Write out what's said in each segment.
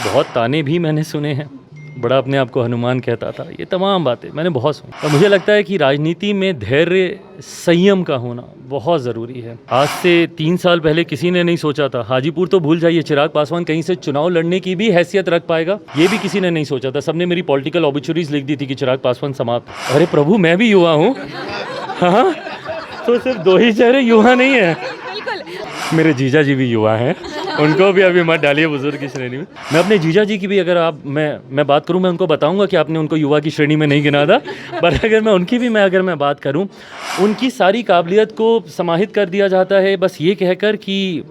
बहुत ताने भी मैंने सुने हैं, बड़ा अपने आप को हनुमान कहता था, ये तमाम बातें मैंने बहुत सुनी। और मुझे लगता है कि राजनीति में धैर्य संयम का होना बहुत ज़रूरी है। आज से 3 साल पहले किसी ने नहीं सोचा था, हाजीपुर तो भूल जाइए, चिराग पासवान कहीं से चुनाव लड़ने की भी हैसियत रख पाएगा, ये भी किसी ने नहीं सोचा था। सबने मेरी पॉलिटिकल ऑबिचुरीज लिख दी थी कि चिराग पासवान समाप्त। अरे प्रभु, मैं भी युवा हूँ। हाँ, तो सिर्फ 2 ही चेहरे युवा नहीं है, मेरे जीजा जी भी युवा हैं, उनको भी अभी मत डालिए बुजुर्ग की श्रेणी में। मैं अपने जीजा जी की भी अगर मैं बात करूं, मैं उनको बताऊंगा कि आपने उनको युवा की श्रेणी में नहीं गिना था, पर अगर मैं बात करूं, उनकी सारी काबिलियत को समाहित कर दिया जाता है बस ये कहकर कि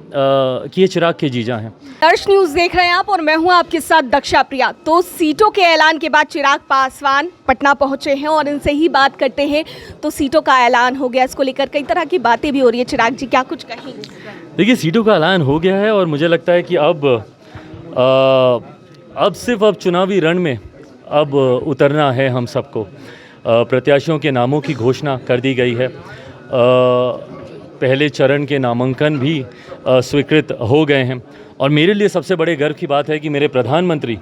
ये चिराग के जीजा हैं। दर्श न्यूज़ देख रहे हैं आप और मैं हूं आपके साथ दक्षा प्रिया। तो सीटों के ऐलान के बाद चिराग पासवान पटना पहुंचे हैं और इनसे ही बात करते हैं। तो सीटों का ऐलान हो गया, इसको लेकर कई तरह की बातें भी हो रही है। चिराग जी, क्या कुछ कहेंगे? देखिए, सीटों का ऐलान हो गया है और मुझे लगता है कि अब सिर्फ चुनावी रण में अब उतरना है हम सबको। प्रत्याशियों के नामों की घोषणा कर दी गई है। पहले चरण के नामांकन भी स्वीकृत हो गए हैं और मेरे लिए सबसे बड़े गर्व की बात है कि मेरे प्रधानमंत्री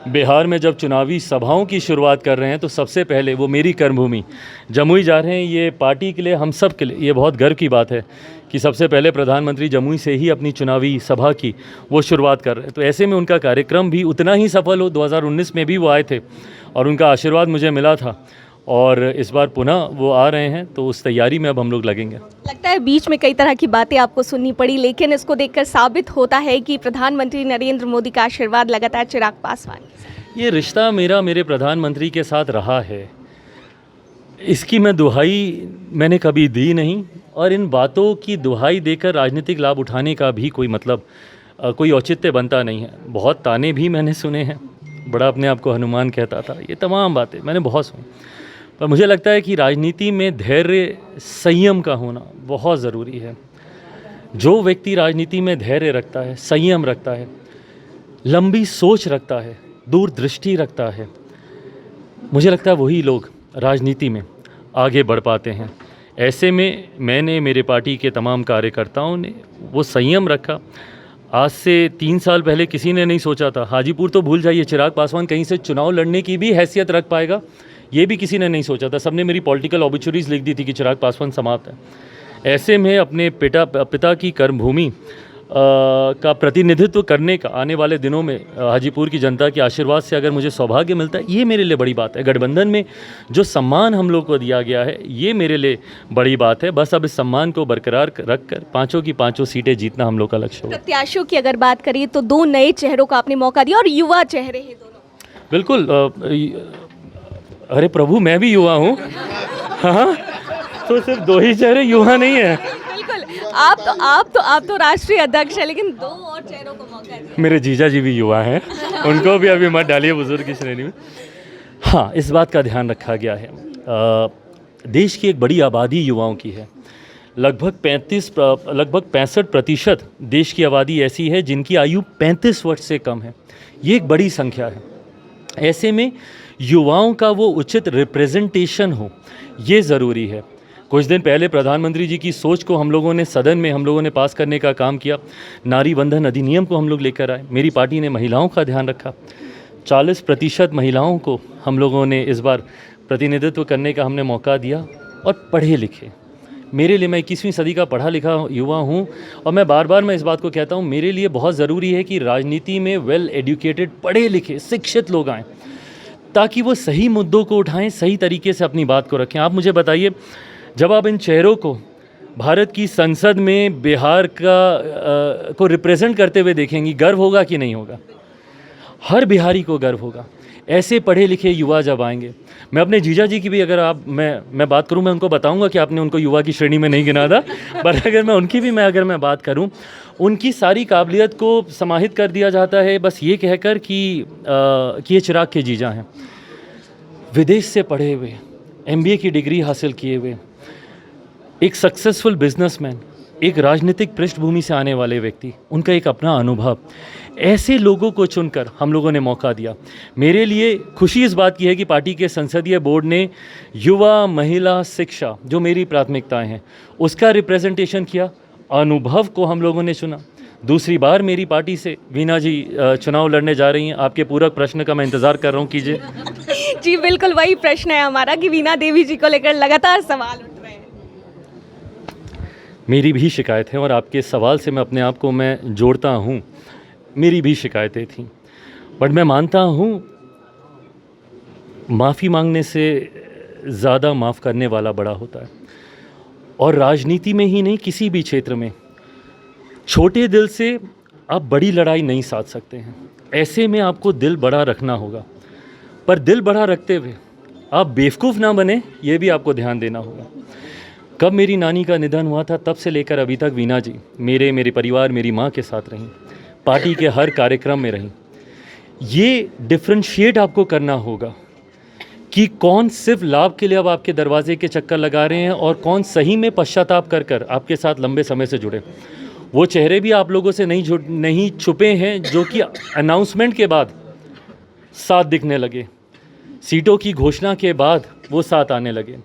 बिहार में जब चुनावी सभाओं की शुरुआत कर रहे हैं तो सबसे पहले वो मेरी कर्मभूमि जमुई जा रहे हैं। ये पार्टी के लिए, हम सब के लिए ये बहुत गर्व की बात है कि सबसे पहले प्रधानमंत्री जमुई से ही अपनी चुनावी सभा की वो शुरुआत कर रहे हैं। तो ऐसे में उनका कार्यक्रम भी उतना ही सफल हो। 2019 में भी वो आए थे और उनका आशीर्वाद मुझे मिला था और इस बार पुनः वो आ रहे हैं, तो उस तैयारी में अब हम लोग लगेंगे। लगता है बीच में कई तरह की बातें आपको सुननी पड़ी, लेकिन इसको देखकर साबित होता है कि प्रधानमंत्री नरेंद्र मोदी का आशीर्वाद लगातार चिराग पासवान। ये रिश्ता मेरे प्रधानमंत्री के साथ रहा है, इसकी मैं दुहाई मैंने कभी दी नहीं और इन बातों की दुहाई देकर राजनीतिक लाभ उठाने का भी कोई मतलब, कोई औचित्य बनता नहीं है। बहुत ताने भी मैंने सुने हैं, बड़ा अपने आप को हनुमान कहता था, ये तमाम बातें मैंने बहुत सुनी। पर मुझे लगता है कि राजनीति में धैर्य संयम का होना बहुत ज़रूरी है। जो व्यक्ति राजनीति में धैर्य रखता है, संयम रखता है, लंबी सोच रखता है, दूरदृष्टि रखता है, मुझे लगता है वही लोग राजनीति में आगे बढ़ पाते हैं। ऐसे में मैंने, मेरे पार्टी के तमाम कार्यकर्ताओं ने वो संयम रखा। आज से 3 साल पहले किसी ने नहीं सोचा था, हाजीपुर तो भूल जाइए, चिराग पासवान कहीं से चुनाव लड़ने की भी हैसियत रख पाएगा, ये भी किसी ने नहीं सोचा था। सबने मेरी पॉलिटिकल ऑबिचुरीज लिख दी थी कि चिराग पासवान समाप्त है। ऐसे में अपने पिता की कर्मभूमि का प्रतिनिधित्व करने का आने वाले दिनों में हाजीपुर की जनता के आशीर्वाद से अगर मुझे सौभाग्य मिलता है, ये मेरे लिए बड़ी बात है। गठबंधन में जो सम्मान हम लोग को दिया गया है, ये मेरे लिए बड़ी बात है। बस अब इस सम्मान को बरकरार रखकर 5 की 5 सीटें जीतना हम लोग का लक्ष्य होगा। प्रत्याशियों की अगर बात करिए तो 2 नए चेहरों का आपने मौका दिया और युवा चेहरे हैं दोनों। बिल्कुल। अरे प्रभु, मैं भी युवा हूँ। हाँ, तो सिर्फ 2 ही चेहरे युवा नहीं है। बिल्कुल, आप तो राष्ट्रीय अध्यक्ष है, लेकिन 2 और चेहरों को मौका दिया। मेरे जीजा जी भी युवा हैं, उनको भी अभी मत डालिए बुजुर्ग की श्रेणी में। हाँ, इस बात का ध्यान रखा गया है। देश की एक बड़ी आबादी युवाओं की है। लगभग 65% देश की आबादी ऐसी है जिनकी आयु 35 वर्ष से कम है। ये एक बड़ी संख्या है। ऐसे में युवाओं का वो उचित रिप्रेजेंटेशन हो, ये ज़रूरी है। कुछ दिन पहले प्रधानमंत्री जी की सोच को हम लोगों ने सदन में पास करने का काम किया। नारी बंधन अधिनियम को हम लोग लेकर आए। मेरी पार्टी ने महिलाओं का ध्यान रखा। 40% महिलाओं को हम लोगों ने इस बार प्रतिनिधित्व करने का हमने मौका दिया और पढ़े लिखे। मेरे लिए, मैं 21वीं सदी का पढ़ा लिखा युवा हूँ और मैं बार इस बात को कहता हूँ, मेरे लिए बहुत ज़रूरी है कि राजनीति में वेल एजुकेटेड, पढ़े लिखे, शिक्षित लोग आएँ ताकि वो सही मुद्दों को उठाएं, सही तरीके से अपनी बात को रखें। आप मुझे बताइए, जब आप इन चेहरों को भारत की संसद में बिहार को रिप्रेजेंट करते हुए देखेंगी, गर्व होगा कि नहीं होगा? हर बिहारी को गर्व होगा। ऐसे पढ़े लिखे युवा जब आएंगे, मैं अपने जीजा जी की भी अगर मैं बात करूं, मैं उनको बताऊंगा कि आपने उनको युवा की श्रेणी में नहीं गिना था, पर अगर मैं बात करूं, उनकी सारी काबिलियत को समाहित कर दिया जाता है बस ये कहकर कि ये चिराग के जीजा हैं। विदेश से पढ़े हुए, MBA की डिग्री हासिल किए हुए, एक सक्सेसफुल बिजनेसमैन, एक राजनीतिक पृष्ठभूमि से आने वाले व्यक्ति, उनका एक अपना अनुभव, ऐसे लोगों को चुनकर हम लोगों ने मौका दिया। मेरे लिए खुशी इस बात की है कि पार्टी के संसदीय बोर्ड ने युवा, महिला, शिक्षा, जो मेरी प्राथमिकताएं हैं, उसका रिप्रेजेंटेशन किया। अनुभव को हम लोगों ने चुना, दूसरी बार मेरी पार्टी से वीना जी चुनाव लड़ने जा रही हैं। आपके पूरक प्रश्न का मैं इंतज़ार कर रहा हूँ, कीजिए। जी बिल्कुल, वही प्रश्न है हमारा कि वीना देवी जी को लेकर लगातार सवाल उठ रहे हैं। मेरी भी शिकायत है और आपके सवाल से मैं अपने आप को मैं जोड़ता हूँ। मेरी भी शिकायतें थीं, बट मैं मानता हूँ माफ़ी मांगने से ज़्यादा माफ़ करने वाला बड़ा होता है। और राजनीति में ही नहीं, किसी भी क्षेत्र में छोटे दिल से आप बड़ी लड़ाई नहीं साध सकते हैं। ऐसे में आपको दिल बड़ा रखना होगा, पर दिल बड़ा रखते हुए आप बेवकूफ़ ना बने, ये भी आपको ध्यान देना होगा। कब मेरी नानी का निधन हुआ था, तब से लेकर अभी तक वीना जी मेरे परिवार, मेरी माँ के साथ रहीं, पार्टी के हर कार्यक्रम में रहीं। ये डिफ्रेंशिएट आपको करना होगा कि कौन सिर्फ लाभ के लिए अब आपके दरवाजे के चक्कर लगा रहे हैं और कौन सही में पश्चाताप कर कर आपके साथ लंबे समय से जुड़े। वो चेहरे भी आप लोगों से नहीं छुपे हैं जो कि अनाउंसमेंट के बाद साथ दिखने लगे, सीटों की घोषणा के बाद वो साथ आने लगे,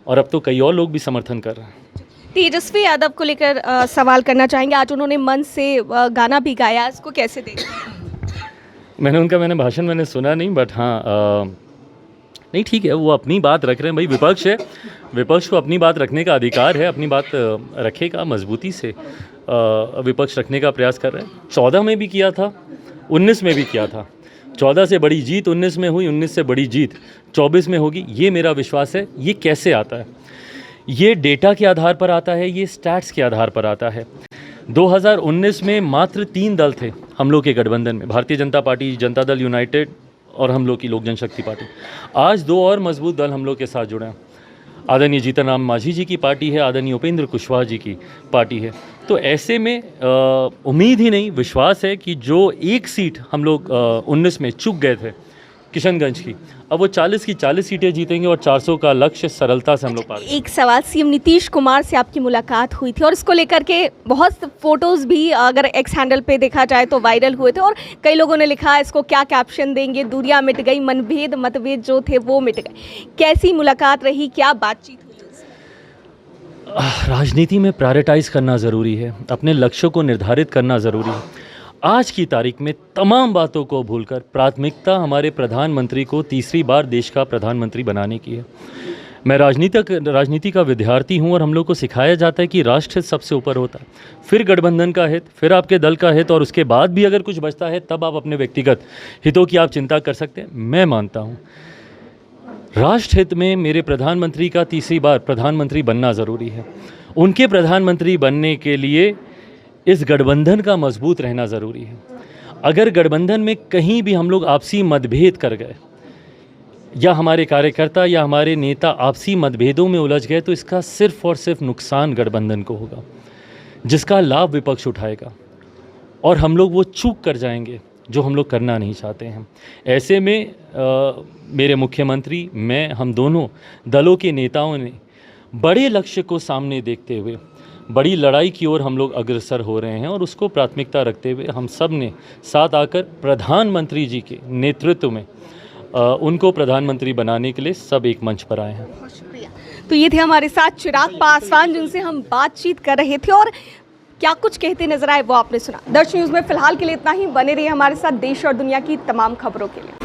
और अब तो कई और लोग भी समर्थन कर रहे हैं। तेजस्वी यादव को लेकर सवाल करना चाहेंगे। आज उन्होंने मंच से गाना भी गाया, इसको कैसे देखते हैं? मैंने भाषण सुना नहीं, बट हाँ नहीं, ठीक है, वो अपनी बात रख रहे हैं। भाई विपक्ष है, विपक्ष को अपनी बात रखने का अधिकार है, अपनी बात रखेगा, मजबूती से विपक्ष रखने का प्रयास कर रहे हैं। 14 में भी किया था, 19 में भी किया था। 14 से बड़ी जीत 19 में हुई, 19 से बड़ी जीत 24 में होगी, ये मेरा विश्वास है। ये कैसे आता है? ये डेटा के आधार पर आता है, ये स्टैट्स के आधार पर आता है। 2019 में मात्र 3 दल थे हम लोग के गठबंधन में, भारतीय जनता पार्टी, जनता दल यूनाइटेड और हम लोग की लोक जनशक्ति पार्टी। आज 2 और मजबूत दल हम लोग के साथ जुड़े हैं। आदरणीय जीतन राम मांझी जी की पार्टी है, आदरणीय उपेंद्र कुशवाहा जी की पार्टी है। तो ऐसे में उम्मीद ही नहीं, विश्वास है कि जो एक सीट हम लोग 19 में चूक गए थे किशनगंज की, अब वो 40 की 40 सीटें जीतेंगे और 400 का लक्ष्य सरलता से हम लोग पार। एक सवाल, सीएम नीतीश कुमार से आपकी मुलाकात हुई थी और इसको लेकर के बहुत फोटोज भी अगर एक्स हैंडल पे देखा जाए तो वायरल हुए थे, और कई लोगों ने लिखा इसको क्या कैप्शन देंगे, दूरियां मिट गई, मतभेद जो थे वो मिट गए। कैसी मुलाकात रही, क्या बातचीत हुई? राजनीति में प्रायोरिटाइज करना ज़रूरी है, अपने लक्ष्यों को निर्धारित करना ज़रूरी है। आज की तारीख में तमाम बातों को भूलकर प्राथमिकता हमारे प्रधानमंत्री को तीसरी बार देश का प्रधानमंत्री बनाने की है। मैं राजनीति का विद्यार्थी हूं और हम लोग को सिखाया जाता है कि राष्ट्र हित सबसे ऊपर होता है, फिर गठबंधन का हित, फिर आपके दल का हित, और उसके बाद भी अगर कुछ बचता है तब आप अपने व्यक्तिगत हितों की आप चिंता कर सकते हैं। मैं मानता हूँ राष्ट्र हित में मेरे प्रधानमंत्री का तीसरी बार प्रधानमंत्री बनना ज़रूरी है। उनके प्रधानमंत्री बनने के लिए इस गठबंधन का मजबूत रहना ज़रूरी है। अगर गठबंधन में कहीं भी हम लोग आपसी मतभेद कर गए या हमारे कार्यकर्ता या हमारे नेता आपसी मतभेदों में उलझ गए, तो इसका सिर्फ और सिर्फ नुकसान गठबंधन को होगा, जिसका लाभ विपक्ष उठाएगा, और हम लोग वो चूक कर जाएंगे जो हम लोग करना नहीं चाहते हैं। ऐसे में मेरे मुख्यमंत्री, मैं, हम दोनों दलों के नेताओं ने बड़े लक्ष्य को सामने देखते हुए बड़ी लड़ाई की ओर हम लोग अग्रसर हो रहे हैं, और उसको प्राथमिकता रखते हुए हम सब ने साथ आकर प्रधानमंत्री जी के नेतृत्व में उनको प्रधानमंत्री बनाने के लिए सब एक मंच पर आए हैं। बहुत शुक्रिया। तो ये थे हमारे साथ चिराग पासवान, जिनसे हम बातचीत कर रहे थे, और क्या कुछ कहते नजर आए वो आपने सुना। दर्शन न्यूज़ में फिलहाल के लिए इतना ही। बने रहिए हमारे साथ देश और दुनिया की तमाम खबरों के लिए।